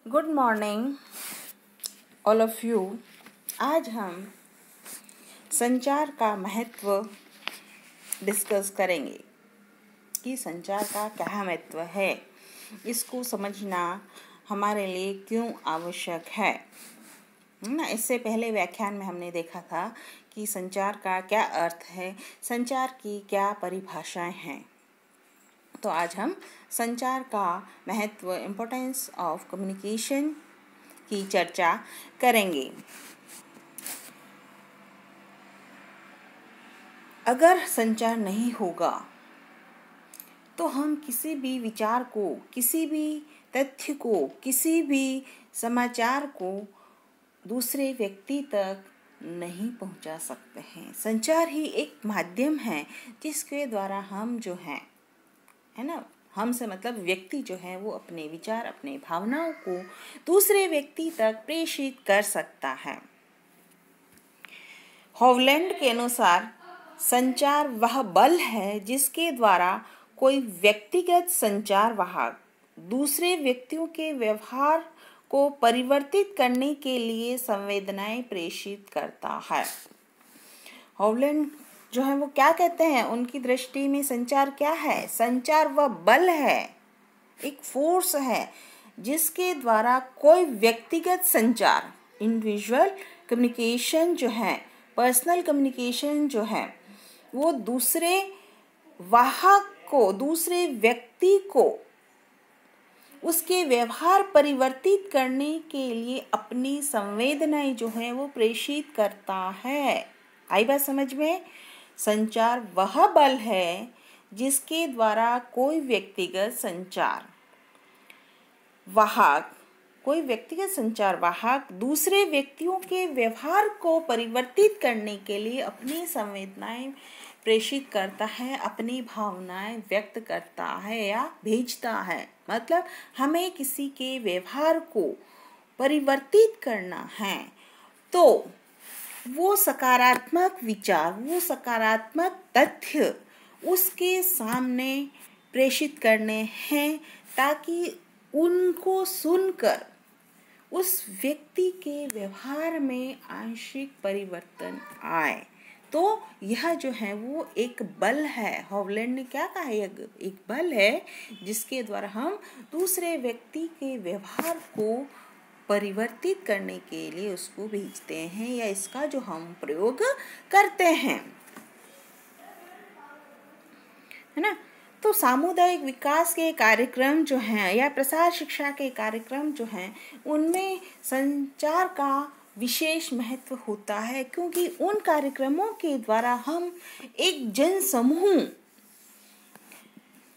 Good morning all of you. आज हम संचार का महत्व डिस्कस करेंगे कि संचार का क्या महत्व है, इसको समझना हमारे लिए क्यों आवश्यक है ना। इससे पहले व्याख्यान में हमने देखा था कि संचार का क्या अर्थ है, संचार की क्या परिभाषाएं हैं। तो आज हम संचार का महत्व, इम्पोर्टेंस ऑफ कम्युनिकेशन की चर्चा करेंगे। अगर संचार नहीं होगा तो हम किसी भी विचार को, किसी भी तथ्य को, किसी भी समाचार को दूसरे व्यक्ति तक नहीं पहुंचा सकते हैं। संचार ही एक माध्यम है जिसके द्वारा हम जो है ना, हमसे मतलब व्यक्ति जो है वो अपने विचार, अपने भावनाओं को दूसरे व्यक्ति तक प्रेषित कर सकता है। हॉलैंड के अनुसार संचार वह बल है जिसके द्वारा कोई व्यक्तिगत संचार वाहक दूसरे व्यक्तियों के व्यवहार को परिवर्तित करने के लिए संवेदनाएं प्रेषित करता है। हॉलैंड जो है वो क्या कहते हैं, उनकी दृष्टि में संचार क्या है? संचार वह बल है, एक फोर्स है जिसके द्वारा कोई व्यक्तिगत संचार, इंडिविजुअल कम्युनिकेशन जो है, पर्सनल कम्युनिकेशन जो है, वो दूसरे वाहक को, दूसरे व्यक्ति को उसके व्यवहार परिवर्तित करने के लिए अपनी संवेदनाएं जो है वो प्रेषित करता है। आई बात समझ में? संचार वह बल है जिसके द्वारा कोई व्यक्तिगत संचार वाहक दूसरे व्यक्तियों के व्यवहार को परिवर्तित करने के लिए अपनी संवेदनाएं प्रेषित करता है, अपनी भावनाएं व्यक्त करता है या भेजता है। मतलब हमें किसी के व्यवहार को परिवर्तित करना है तो वो सकारात्मक विचार, वो सकारात्मक तथ्य उसके सामने प्रेषित करने हैं ताकि उनको सुनकर उस व्यक्ति के व्यवहार में आंशिक परिवर्तन आए। तो यह जो है वो एक बल है। हॉलैंड ने क्या कहा, एक बल है जिसके द्वारा हम दूसरे व्यक्ति के व्यवहार को परिवर्तित करने के लिए उसको भेजते हैं या इसका जो हम प्रयोग करते हैं, है ना। तो सामुदायिक विकास के कार्यक्रम जो हैं या प्रसार शिक्षा के कार्यक्रम जो हैं उनमें संचार का विशेष महत्व होता है, क्योंकि उन कार्यक्रमों के द्वारा हम एक जन समूह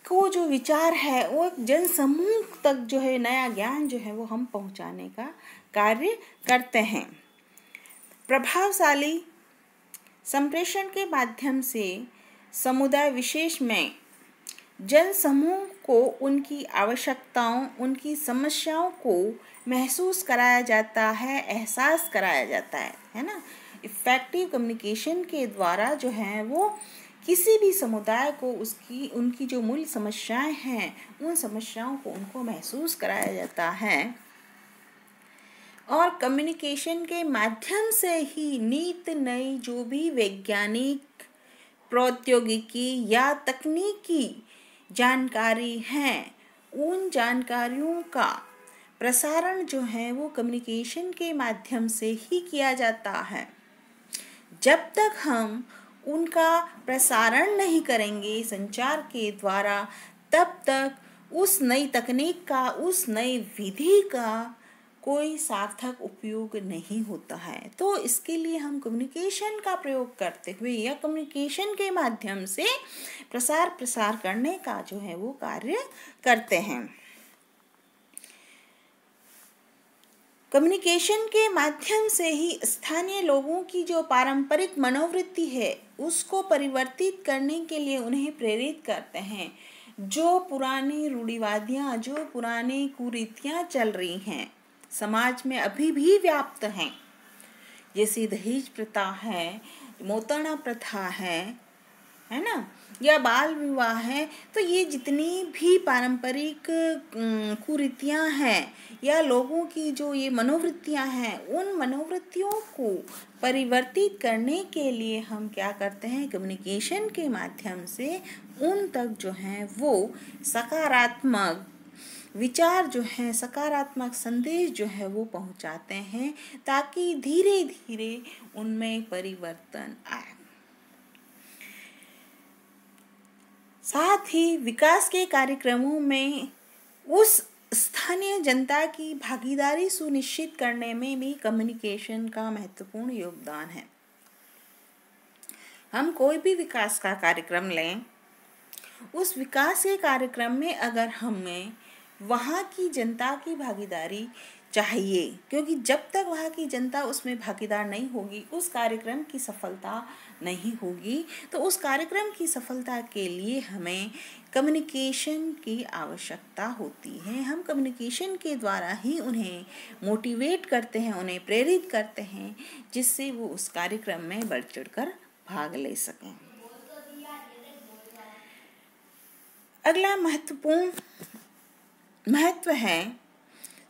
को जो विचार है वो एक जन समूह तक जो है नया ज्ञान जो है वो हम पहुंचाने का कार्य करते हैं। प्रभावशाली संप्रेषण के माध्यम से समुदाय विशेष में जन समूह को उनकी आवश्यकताओं, उनकी समस्याओं को महसूस कराया जाता है, एहसास कराया जाता है ना। इफेक्टिव कम्युनिकेशन के द्वारा जो है वो किसी भी समुदाय को उनकी जो मूल समस्याएं हैं उन समस्याओं को उनको महसूस कराया जाता है। और कम्युनिकेशन के माध्यम से ही नित नई जो भी वैज्ञानिक, प्रौद्योगिकी या तकनीकी जानकारी है उन जानकारियों का प्रसारण जो है वो कम्युनिकेशन के माध्यम से ही किया जाता है। जब तक हम उनका प्रसारण नहीं करेंगे संचार के द्वारा, तब तक उस नई तकनीक का, उस नई विधि का कोई सार्थक उपयोग नहीं होता है। तो इसके लिए हम कम्युनिकेशन का प्रयोग करते हुए या कम्युनिकेशन के माध्यम से प्रसार करने का जो है वो कार्य करते हैं। कम्युनिकेशन के माध्यम से ही स्थानीय लोगों की जो पारंपरिक मनोवृत्ति है उसको परिवर्तित करने के लिए उन्हें प्रेरित करते हैं। जो पुरानी रूढ़िवादियाँ, जो पुरानी कुरीतियाँ चल रही हैं समाज में अभी भी व्याप्त हैं, जैसे दहेज प्रथा है, मोतर्ना प्रथा है है ना, या बाल विवाह है, तो ये जितनी भी पारंपरिक कुरीतियाँ हैं या लोगों की जो ये मनोवृत्तियाँ हैं, उन मनोवृत्तियों को परिवर्तित करने के लिए हम क्या करते हैं, कम्युनिकेशन के माध्यम से उन तक जो है वो सकारात्मक विचार जो है, सकारात्मक संदेश जो है वो पहुंचाते हैं, ताकि धीरे धीरे उनमें परिवर्तन आए। साथ ही विकास के कार्यक्रमों में उस स्थानीय जनता की भागीदारी सुनिश्चित करने में भी कम्युनिकेशन का महत्वपूर्ण योगदान है। हम कोई भी विकास का कार्यक्रम लें, उस विकास के कार्यक्रम में अगर हमें वहाँ की जनता की भागीदारी चाहिए, क्योंकि जब तक वहाँ की जनता उसमें भागीदार नहीं होगी, उस कार्यक्रम की सफलता नहीं होगी। तो उस कार्यक्रम की सफलता के लिए हमें कम्युनिकेशन की आवश्यकता होती है। हम कम्युनिकेशन के द्वारा ही उन्हें मोटिवेट करते हैं, उन्हें प्रेरित करते हैं, जिससे वो उस कार्यक्रम में बढ़ चढ़कर भाग ले सकें। अगला महत्वपूर्ण महत्व है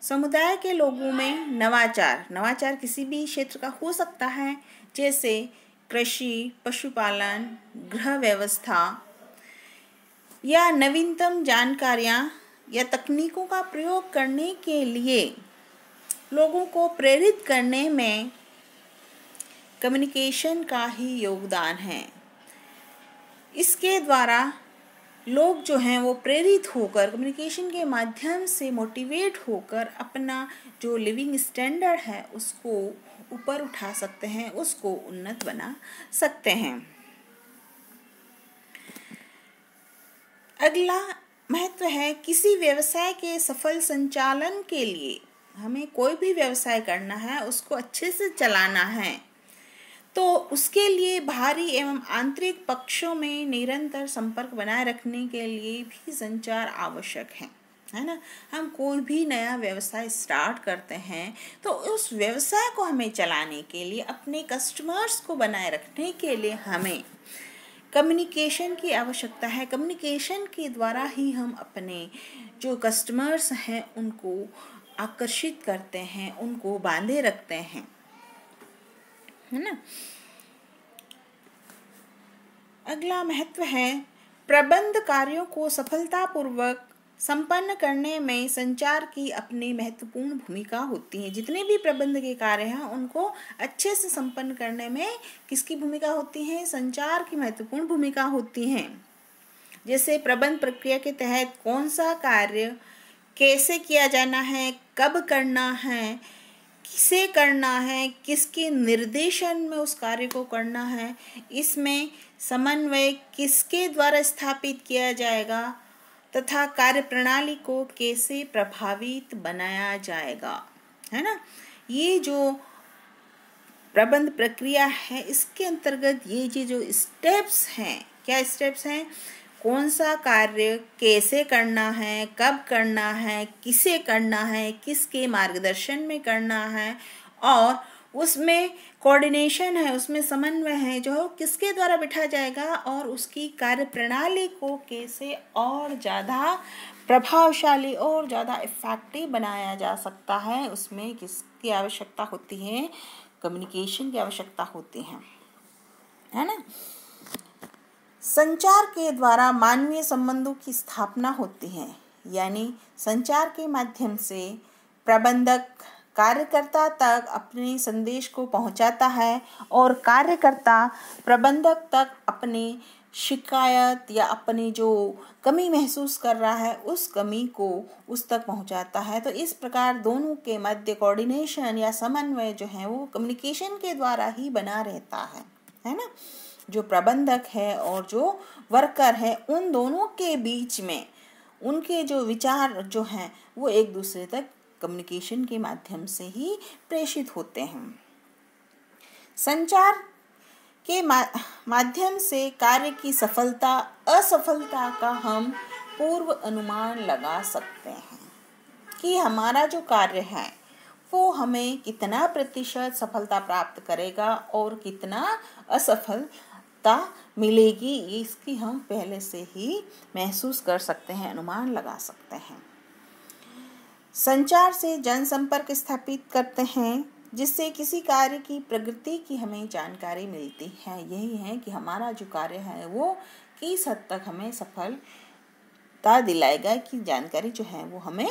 समुदाय के लोगों में नवाचार। नवाचार किसी भी क्षेत्र का हो सकता है, जैसे कृषि, पशुपालन, गृह व्यवस्था या नवीनतम जानकारियां या तकनीकों का प्रयोग करने के लिए लोगों को प्रेरित करने में कम्युनिकेशन का ही योगदान है। इसके द्वारा लोग जो हैं वो प्रेरित होकर, कम्युनिकेशन के माध्यम से मोटिवेट होकर अपना जो लिविंग स्टैंडर्ड है उसको ऊपर उठा सकते हैं, उसको उन्नत बना सकते हैं। अगला महत्व है किसी व्यवसाय के सफल संचालन के लिए, हमें कोई भी व्यवसाय करना है, उसको अच्छे से चलाना है, तो उसके लिए बाहरी एवं आंतरिक पक्षों में निरंतर संपर्क बनाए रखने के लिए भी संचार आवश्यक है ना। हम कोई भी नया व्यवसाय स्टार्ट करते हैं, तो उस व्यवसाय को हमें चलाने के लिए, अपने कस्टमर्स को बनाए रखने के लिए हमें कम्युनिकेशन की आवश्यकता है। कम्युनिकेशन के द्वारा ही हम अपने जो कस्टमर्स हैं उनको आकर्षित करते हैं, उनको बांधे रखते हैं, है ना। अगला महत्व है प्रबंध कार्यों को सफलतापूर्वक संपन्न करने में संचार की अपनी महत्वपूर्ण भूमिका होती है। जितने भी प्रबंध के कार्य हैं उनको अच्छे से संपन्न करने में किसकी भूमिका होती है, संचार की महत्वपूर्ण भूमिका होती है। जैसे प्रबंध प्रक्रिया के तहत कौन सा कार्य कैसे किया जाना है, कब करना है, किसे करना है, किसके निर्देशन में उस कार्य को करना है, इसमें समन्वय किसके द्वारा स्थापित किया जाएगा तथा कार्य प्रणाली को कैसे प्रभावित बनाया जाएगा, है ना। ये जो प्रबंध प्रक्रिया है, इसके अंतर्गत ये जो स्टेप्स हैं, क्या स्टेप्स हैं, कौन सा कार्य कैसे करना है, कब करना है, किसे करना है, किसके मार्गदर्शन में करना है, और उसमें कोऑर्डिनेशन है, उसमें समन्वय है जो किसके द्वारा बिठा जाएगा, और उसकी कार्य प्रणाली को कैसे और ज़्यादा प्रभावशाली और ज़्यादा इफेक्टिव बनाया जा सकता है, उसमें किसकी आवश्यकता होती है, कम्युनिकेशन की आवश्यकता होती है ना। संचार के द्वारा मानवीय संबंधों की स्थापना होती है, यानी संचार के माध्यम से प्रबंधक कार्यकर्ता तक अपने संदेश को पहुंचाता है और कार्यकर्ता प्रबंधक तक अपनी शिकायत या अपनी जो कमी महसूस कर रहा है उस कमी को उस तक पहुंचाता है। तो इस प्रकार दोनों के मध्य कोऑर्डिनेशन या समन्वय जो है वो कम्युनिकेशन के द्वारा ही बना रहता है ना। जो प्रबंधक है और जो वर्कर है, उन दोनों के बीच में उनके जो विचार जो हैं वो एक दूसरे तक कम्युनिकेशन के माध्यम से ही प्रेषित होते हैं। संचार के माध्यम से कार्य की सफलता असफलता का हम पूर्व अनुमान लगा सकते हैं कि हमारा जो कार्य है वो हमें कितना प्रतिशत सफलता प्राप्त करेगा और कितना असफलता मिलेगी, इसकी हम पहले से ही महसूस कर सकते हैं, अनुमान लगा सकते हैं। संचार से जनसंपर्क स्थापित करते हैं, जिससे किसी कार्य की प्रगति की हमें जानकारी मिलती है। यही है कि हमारा जो कार्य है वो किस हद तक हमें सफलता दिलाएगा, कि जानकारी जो है वो हमें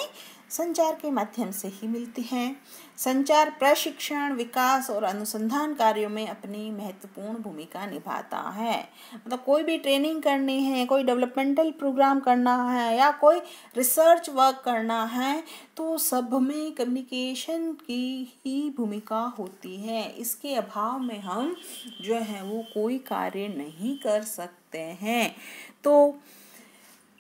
संचार के माध्यम से ही मिलती है। संचार प्रशिक्षण, विकास और अनुसंधान कार्यों में अपनी महत्वपूर्ण भूमिका निभाता है। मतलब कोई भी ट्रेनिंग करनी है, कोई डेवलपमेंटल प्रोग्राम करना है या कोई रिसर्च वर्क करना है, तो सब में कम्युनिकेशन की ही भूमिका होती है। इसके अभाव में हम जो है वो कोई कार्य नहीं कर सकते हैं। तो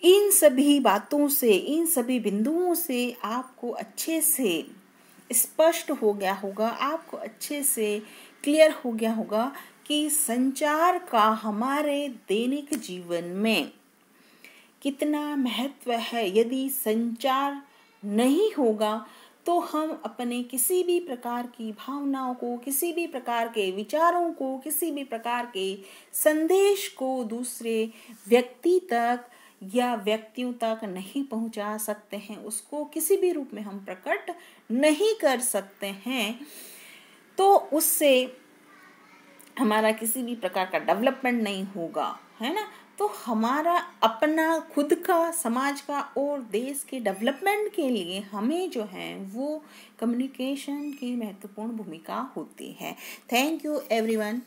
इन सभी बातों से, इन सभी बिंदुओं से आपको अच्छे से स्पष्ट हो गया होगा, आपको अच्छे से क्लियर हो गया होगा कि संचार का हमारे दैनिक जीवन में कितना महत्व है। यदि संचार नहीं होगा तो हम अपने किसी भी प्रकार की भावनाओं को, किसी भी प्रकार के विचारों को, किसी भी प्रकार के संदेश को दूसरे व्यक्ति तक या व्यक्तियों तक नहीं पहुंचा सकते हैं, उसको किसी भी रूप में हम प्रकट नहीं कर सकते हैं। तो उससे हमारा किसी भी प्रकार का डेवलपमेंट नहीं होगा, है ना। तो हमारा अपना खुद का, समाज का और देश के डेवलपमेंट के लिए हमें जो है वो कम्युनिकेशन की महत्वपूर्ण भूमिका होती है। Thank you everyone.